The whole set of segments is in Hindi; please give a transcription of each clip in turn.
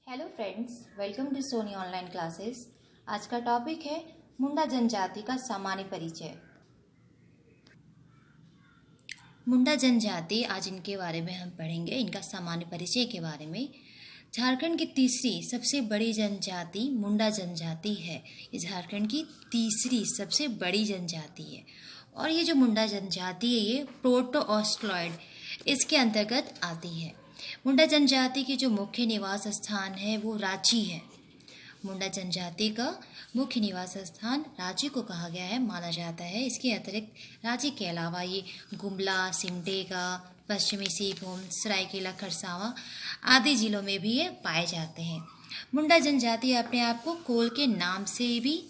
Hello friends, welcome to Soni online classes. आज का टॉपिक है मुंडा जनजाति का सामान्य परिचय। मुंडा जनजाति, आज इनके बारे में हम पढ़ेंगे, इनका सामान्य परिचय के बारे में। झारखंड की तीसरी सबसे बड़ी जनजाति मुंडा जनजाति है। ये झारखंड की तीसरी सबसे बड़ी जनजाति है और ये जो मुंडा जनजाति है ये प्रोटो ऑस्ट्रॉयड इसके अंतर्गत आती है। मुंडा जनजाति की जो मुख्य निवास स्थान है वो रांची है। मुंडा जनजाति का मुख्य निवास स्थान रांची को कहा गया है, माना जाता है। इसके अतिरिक्त रांची के अलावा ये गुमला, सिमडेगा, पश्चिमी सिंहभूम, सरायकेला खरसावां आदि जिलों में भी ये पाए जाते हैं। मुंडा जनजाति अपने आप को कोल के नाम से भी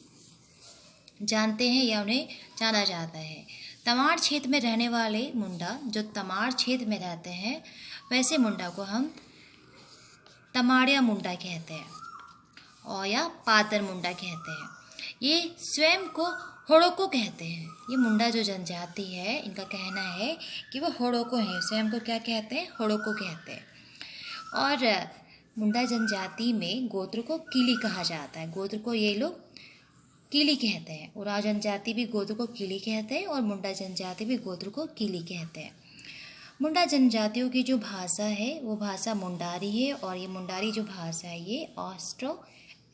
जानते हैं या उन्हें जाना जाता है। तमाड़ क्षेत्र में रहने वाले मुंडा, जो तमाड़ क्षेत्र में रहते हैं, वैसे मुंडा को हम तमाड़िया मुंडा कहते हैं और या पातर मुंडा कहते हैं। ये स्वयं को होड़ोको कहते हैं। ये मुंडा जो जनजाति है, इनका कहना है कि वो होड़ोको हैं। स्वयं को क्या कहते हैं? होड़ोको कहते हैं। और मुंडा जनजाति में गोत्र को कीली कहा जाता है। गोत्र को ये लोग कीली कहते हैं। उराव जनजाति भी गोत्र को कीली कहते हैं और मुंडा जनजाति भी गोत्र को कीली कहते हैं। मुंडा जनजातियों की जो भाषा है वो भाषा मुंडारी है और ये मुंडारी जो भाषा है ये ऑस्ट्रो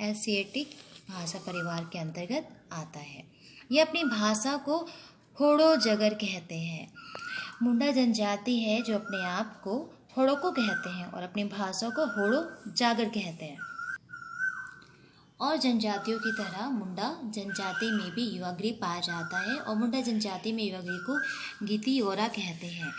एशियाटिक भाषा परिवार के अंतर्गत आता है। ये अपनी भाषा को होड़ो जगर कहते हैं। मुंडा जनजाति है जो अपने आप को होड़ोको कहते हैं और अपनी भाषा को होड़ो जागर कहते हैं। और जनजातियों की तरह मुंडा जनजाति में भी युवागृह पाया जाता है और मुंडा जनजाति में युवागृह को गीतियोरा कहते हैं।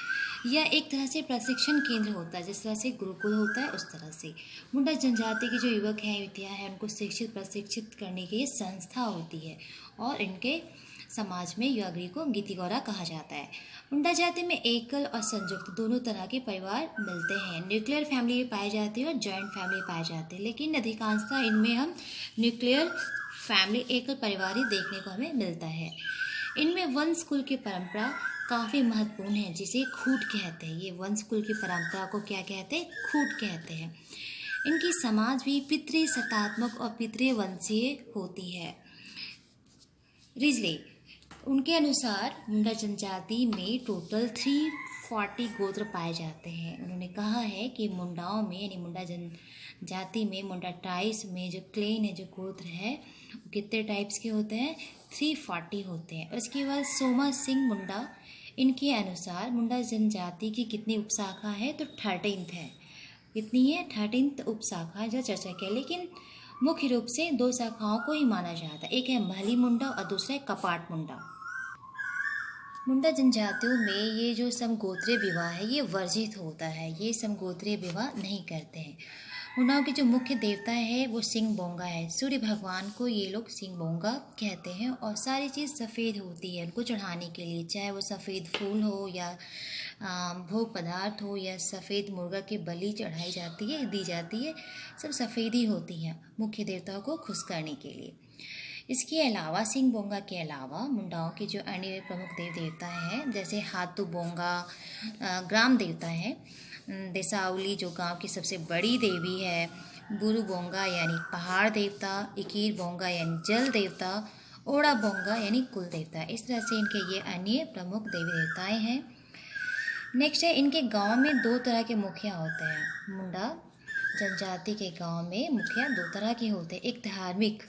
यह एक तरह से प्रशिक्षण केंद्र होता है, जिस तरह से गुरुकुल होता है उस तरह से मुंडा जनजाति के जो युवक हैं, युवतियाँ हैं, उनको प्रशिक्षित करने की संस्था होती है और इनके समाज में युवागृह को गीतिगौरा कहा जाता है। मुंडा जाति में एकल और संयुक्त दोनों तरह के परिवार मिलते हैं। न्यूक्लियर फैमिली पाई जाती है और जॉइंट फैमिली पाई जाती है, लेकिन अधिकांशतः इनमें हम न्यूक्लियर फैमिली एकल परिवार ही देखने को हमें मिलता है। इनमें वंश कुल की परंपरा काफ़ी महत्वपूर्ण है, जिसे खूट कहते हैं। ये वंश कुल की परंपरा को क्या कहते हैं? खूट कहते हैं। इनकी समाज भी पितृ सत्तात्मक और पितृ वंशीय होती है। रिजले, उनके अनुसार मुंडा जनजाति में टोटल 340 गोत्र पाए जाते हैं। उन्होंने कहा है कि मुंडाओं में, यानी मुंडा जनजाति में, मुंडा ट्राइब्स में जो क्लेन है, जो गोत्र है, वो कितने टाइप्स के होते हैं? 340 होते हैं। उसके बाद सोमा सिंह मुंडा, इनके अनुसार मुंडा जनजाति की कितनी उपशाखा है? तो 13th है। कितनी है? 13th उपशाखा जो चर्चा की, लेकिन मुख्य रूप से 2 शाखाओं को ही माना जाता है। एक है महली मुंडा और दूसरा है कपाट मुंडा। मुंडा जनजातियों में ये जो समगोत्रीय विवाह है ये वर्जित होता है। ये समगोत्रीय विवाह नहीं करते हैं। मुंडाओं के जो मुख्य देवता है वो सिंह बोंगा है। सूर्य भगवान को ये लोग सिंह बोंगा कहते हैं और सारी चीज़ सफ़ेद होती है उनको चढ़ाने के लिए, चाहे वो सफ़ेद फूल हो या भोग पदार्थ हो या सफ़ेद मुर्गा की बलि चढ़ाई जाती है, दी जाती है, सब सफ़ेद ही होती हैं मुख्य देवताओं को खुश करने के लिए। इसके अलावा सिंह बोंगा के अलावा मुंडाओं के जो अन्य प्रमुख देव देवता हैं, जैसे हाथू बोंगा ग्राम देवता है, देसावली जो गांव की सबसे बड़ी देवी है, बुरु बोंगा यानी पहाड़ देवता, इकीर बोंगा यानी जल देवता, ओड़ा बोंगा यानी कुल देवता। इस तरह से इनके ये अन्य प्रमुख देवी देवताएं हैं। नेक्स्ट है, इनके गांव में 2 तरह के मुखिया होते हैं। मुंडा जनजाति के गांव में मुखिया 2 तरह के होते हैं। एक धार्मिक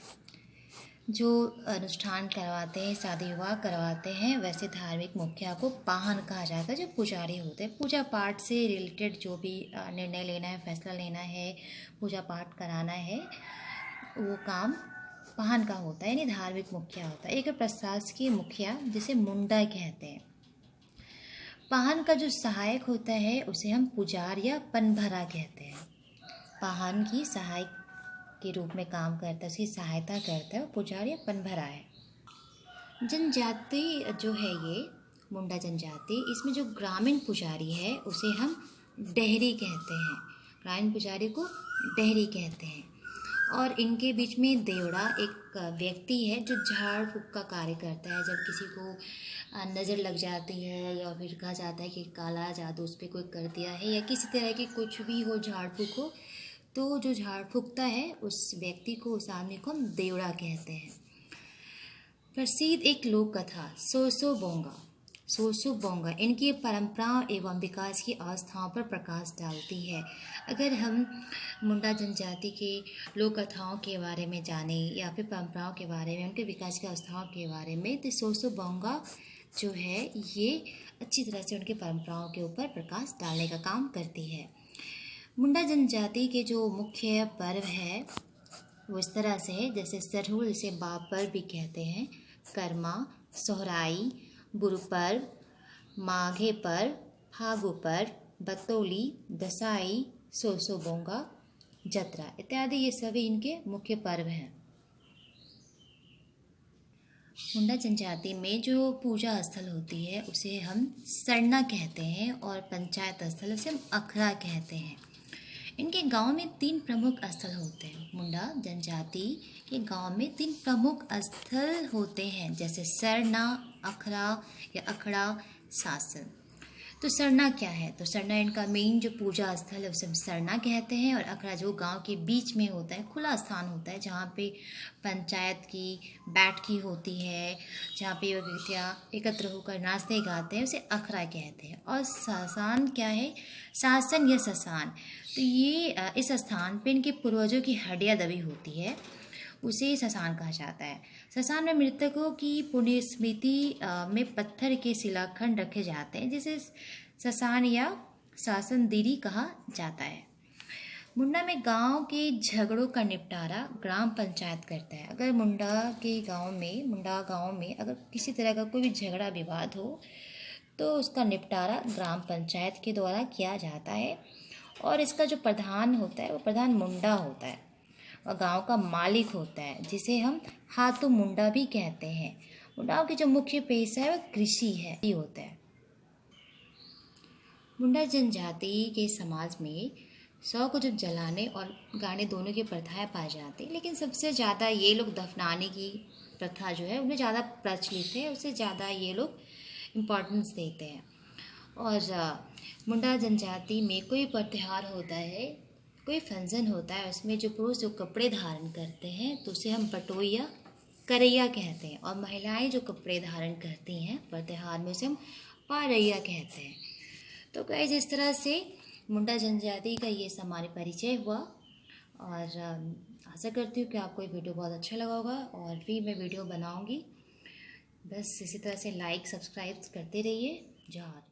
जो अनुष्ठान करवाते हैं, शादी विवाह करवाते हैं, वैसे धार्मिक मुखिया को पाहन कहा जाता है, जो पुजारी होते हैं। पूजा पाठ से रिलेटेड जो भी निर्णय लेना है, फैसला लेना है, पूजा पाठ कराना है, वो काम पाहन का होता है, यानी धार्मिक मुखिया होता है। एक प्रशासकीय मुखिया जिसे मुंडा कहते हैं। पाहन का जो सहायक होता है उसे हम पुजार या पनभरा कहते हैं। पाहन की सहायक के रूप में काम करता है, उसकी सहायता करता है, वो पुजारी या पनभरा है। जनजाति जो है ये मुंडा जनजाति, इसमें जो ग्रामीण पुजारी है उसे हम डेहरी कहते हैं। ग्रामीण पुजारी को डेहरी कहते हैं। और इनके बीच में देवड़ा एक व्यक्ति है जो झाड़ फूक का कार्य करता है। जब किसी को नज़र लग जाती है या फिर कहा जाता है कि काला जादू उस पर कोई कर दिया है या किसी तरह की कुछ भी हो, झाड़ फूक हो, तो जो झाड़ फूकता है उस व्यक्ति को, उस आदमी को हम देवड़ा कहते हैं। प्रसिद्ध एक लोक कथा सोसो बोंगा। सोसो बोंगा इनकी परंपराओं एवं विकास की अवस्थाओं पर प्रकाश डालती है। अगर हम मुंडा जनजाति के लोक कथाओं के बारे में जाने या फिर परंपराओं के बारे में, उनके विकास की अवस्थाओं के बारे में, तो सोसो बोंगा जो है ये अच्छी तरह से उनकी परंपराओं के ऊपर प्रकाश डालने का काम करती है। मुंडा जनजाति के जो मुख्य पर्व है वो इस तरह से है, जैसे सरहुल, इसे बाप पर्व भी कहते हैं, कर्मा, सोहराई, बुरु पर्व, माघे पर्व, फागु पर्व, बतौली, दसाई, सोसो बोंगा, जतरा इत्यादि ये सभी इनके मुख्य पर्व हैं। मुंडा जनजाति में जो पूजा स्थल होती है उसे हम सरना कहते हैं और पंचायत स्थल उसे हम अखड़ा कहते हैं। इनके गांव में 3 प्रमुख स्थल होते हैं। मुंडा जनजाति के गांव में 3 प्रमुख स्थल होते हैं, जैसे सरना, अखड़ा या अखड़ा, शासन। तो सरना क्या है? तो सरना इनका मेन जो पूजा स्थल है उसे हम सरना कहते हैं, और अखड़ा जो गांव के बीच में होता है, खुला स्थान होता है जहाँ पे पंचायत की बैठकी होती है, जहाँ पे व्यक्तियाँ एकत्र होकर नाचते गाते हैं, उसे अखड़ा कहते हैं। और शासन क्या है? शासन या शसान, तो ये इस स्थान पे इनके पूर्वजों की हड्डियाँ दबी होती है, उसे शसान कहा जाता है। शसान में मृतकों की पुण्य स्मृति में पत्थर के शिलाखंड रखे जाते हैं, जिसे शसान या शासन दिरी कहा जाता है। मुंडा में गांव के झगड़ों का निपटारा ग्राम पंचायत करता है। अगर मुंडा गांव में अगर किसी तरह का कोई भी झगड़ा विवाद हो तो उसका निपटारा ग्राम पंचायत के द्वारा किया जाता है, और इसका जो प्रधान होता है वो प्रधान मुंडा होता है और गांव का मालिक होता है, जिसे हम हाथों मुंडा भी कहते हैं। मुंडाओं की जो मुख्य पेशा है वो कृषि है होता है। मुंडा जनजाति के समाज में शव को जब जलाने और गाड़ने दोनों की प्रथाएं पाई जाती, लेकिन सबसे ज़्यादा ये लोग दफनाने की प्रथा जो है उन्हें ज़्यादा प्रचलित है, उससे ज़्यादा ये लोग इम्पोर्टेंस देते हैं। और मुंडा जनजाति में कोई त्यौहार होता है, कोई फंक्शन होता है, उसमें जो पुरुष जो कपड़े धारण करते हैं तो उसे हम पटोइया करैया कहते हैं, और महिलाएं जो कपड़े धारण करती हैं पर त्यौहार में उसे हम पारैया कहते हैं। तो गाइस इस तरह से मुंडा जनजाति का ये सामान्य परिचय हुआ, और आशा करती हूँ कि आपको ये वीडियो बहुत अच्छा लगा होगा, और भी मैं वीडियो बनाऊँगी। बस इसी तरह से लाइक सब्सक्राइब करते रहिए। जय हिंद।